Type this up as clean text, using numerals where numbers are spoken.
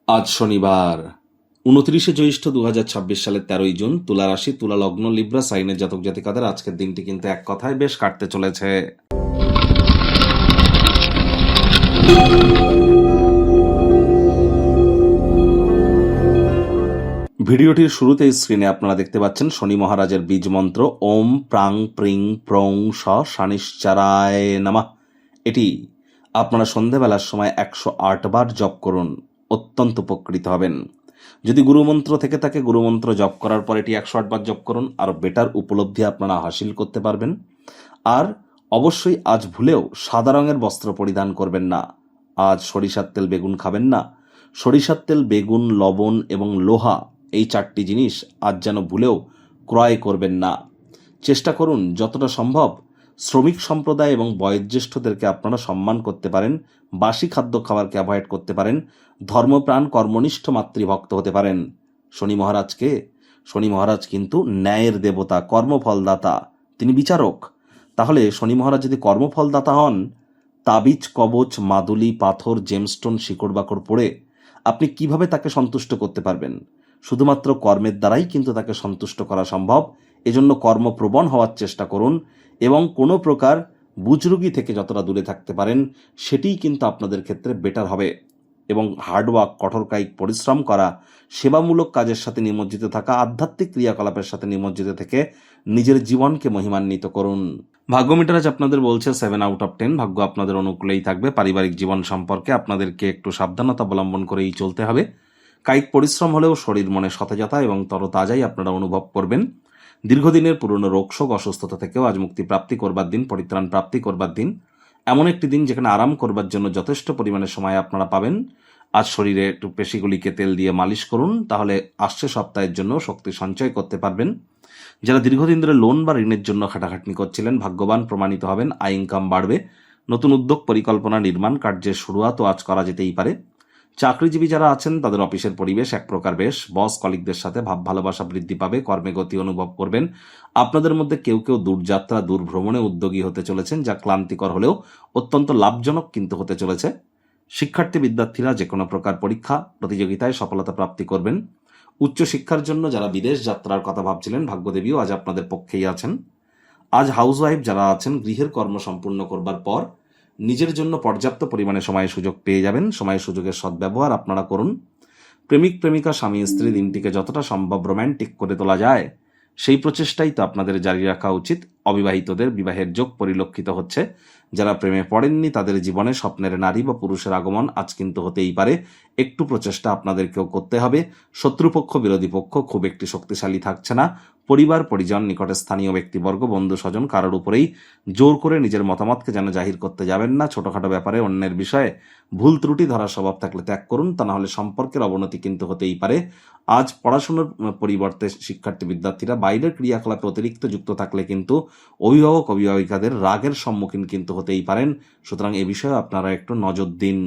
আজ শনিবার 29 জ্যৈষ্ঠ 2026 সালের 13 জুন। তুলা রাশি, তুলা লগ্ন, লিব্রা সাইনের জাতক জাতিকাদের আজকের দিনটি কিন্তু এক কথায় বেশ কাটতে চলেছে। ভিডিওটির শুরুতে স্ক্রিনে আপনারা দেখতে পাচ্ছেন শনি মহারাজের বীজ মন্ত্র ওম প্রাং প্রিং প্রং স শানিশ্চারায় নমঃ। এটি আপনারা সন্ধেবেলার সময় 108 বার জপ করুন, অত্যন্ত উপকৃত হবেন। যদি গুরুমন্ত্র থেকে থাকে, গুরুমন্ত্র জপ করার পর এটি 108 বার জপ করুন, আরও বেটার উপলব্ধি আপনারা হাসিল করতে পারবেন। আর অবশ্যই আজ ভুলেও সাদা রঙের বস্ত্র পরিধান করবেন না। আজ সরিষার তেল বেগুন খাবেন না। সরিষার তেল, বেগুন, লবণ এবং লোহা, এই 4টি জিনিস আজ যেন ভুলেও ক্রয় করবেন না। চেষ্টা করুন যতটা সম্ভব শ্রমিক সম্প্রদায় এবং বয়োজ্যেষ্ঠদেরকে আপনারা সম্মান করতে পারেন, বাসি খাদ্য খাবারকে অ্যাভয়েড করতে পারেন, ধর্মপ্রাণ কর্মনিষ্ঠ মাতৃভক্ত হতে পারেন। শনি মহারাজ কিন্তু ন্যায়ের দেবতা, কর্মফলদাতা, তিনি বিচারক। তাহলে শনি মহারাজ যদি কর্মফলদাতা হন, তাবিজ, কবচ, মাদুলি, পাথর, জেমস্টোন, শিকড় বাকড় পড়ে আপনি কিভাবে তাকে সন্তুষ্ট করতে পারবেন? শুধুমাত্র কর্মের দ্বারাই কিন্তু তাকে সন্তুষ্ট করা সম্ভব। এজন্য কর্মপ্রবণ হওয়ার চেষ্টা করুন এবং কোনো প্রকার বুজরুগি থেকে যতটা দূরে থাকতে পারেন সেটিই কিন্তু আপনাদের ক্ষেত্রে বেটার হবে। এবং হার্ডওয়ার্ক, কঠোর কায়িক পরিশ্রম করা, সেবামূলক কাজের সাথে নিমজ্জিত থাকা, আধ্যাত্মিক ক্রিয়াকলাপের সাথে নিমজ্জিত থেকে নিজের জীবনকে মহিমান্বিত করুন। ভাগ্য মিটার আজ আপনাদের বলছে 7/10। ভাগ্য আপনাদের অনুকূলেই থাকবে। পারিবারিক জীবন সম্পর্কে আপনাদেরকে একটু সাবধানতা অবলম্বন করেই চলতে হবে। কায়িক পরিশ্রম হলেও শরীর মনে সতেজতা এবং তরতাজাই আপনারা অনুভব করবেন। দীর্ঘদিনের পুরনো রোগশোক, অসুস্থতা থেকেও আজ মুক্তি প্রাপ্তি করবার দিন, পরিত্রাণ প্রাপ্তি করবার দিন। এমন একটি দিন যেখানে আরাম করবার জন্য যথেষ্ট পরিমাণে সময় আপনারা পাবেন। আজ শরীরে একটু পেশিগুলিকে তেল দিয়ে মালিশ করুন, তাহলে আসছে সপ্তাহের জন্য শক্তি সঞ্চয় করতে পারবেন। যারা দীর্ঘদিন ধরে লোন বা ঋণের জন্য খাটাখাটনি করছিলেন, ভাগ্যবান প্রমাণিত হবেন। আয় ইনকাম বাড়বে। নতুন উদ্যোগ, পরিকল্পনা, নির্মাণ কার্যের শুরুয়াতও আজ করা যেতেই পারে। চাকরিজীবী যারা আছেন তাদের অফিসের পরিবেশ এক প্রকার বেশ। বস কলিগদের সাথে ভাব ভালোবাসা বৃদ্ধি পাবে। কর্মে গতি অনুভব করবেন। আপনাদের মধ্যে কেউ কেউ দূরযাত্রা, দূর ভ্রমণে উদ্যোগী হতে চলেছেন, যা ক্লান্তিকর হলেও অত্যন্ত লাভজনক কিন্তু হতে চলেছে। শিক্ষার্থী বিদ্যার্থীরা যে কোনো প্রকার পরীক্ষা প্রতিযোগিতায় সফলতা প্রাপ্তি করবেন। উচ্চশিক্ষার জন্য যারা বিদেশ যাত্রার কথা ভাবছিলেন, ভাগ্যদেবীও আজ আপনাদের পক্ষেই আছেন। আজ হাউসওয়াইফ যারা আছেন, গৃহের কর্ম সম্পূর্ণ করবার পর নিজের জন্য পর্যাপ্ত পরিমাণে সময় সুযোগ পেয়ে যাবেন। সময় সুযোগের সদ্ব্যবহার আপনারা করুন। প্রেমিক প্রেমিকা, স্বামী স্ত্রী দিনটিকে যতটা সম্ভব রোম্যান্টিক করে তোলা যায় সেই প্রচেষ্টাই তো আপনাদের জারি রাখা উচিত। অবিবাহিতদের বিবাহের যোগ পরিলক্ষিত হচ্ছে। যারা প্রেমে পড়েননি তাদের জীবনে স্বপ্নের নারী বা পুরুষের আগমন আজ কিন্তু হতেই পারে। একটু প্রচেষ্টা আপনাদেরকেও করতে হবে। শত্রুপক্ষ, বিরোধী পক্ষ খুব একটি শক্তিশালী থাকছে না। পরিবার, পরিজন, নিকটে স্থানীয় ব্যক্তিবর্গ, বন্ধু স্বজন কারোর উপরেই জোর করে নিজের মতামতকে যেন জাহির করতে যাবেন না। ছোটখাটো ব্যাপারে অন্যের বিষয়ে ভুল ত্রুটি ধরার স্বভাব থাকলে ত্যাগ করুন, তা না হলে সম্পর্কের অবনতি কিন্তু হতেই পারে। আজ পড়াশোনার পরিবর্তে শিক্ষার্থী বিদ্যার্থীরা বাইরের ক্রিয়াকলাপে অতিরিক্ত যুক্ত থাকলে কিন্তু অভিভাবক অভিভাবিকাদের রাগের সম্মুখীন কিন্তু হতেই পারেন। সুতরাং এ বিষয়ে আপনারা একটু নজর দিন।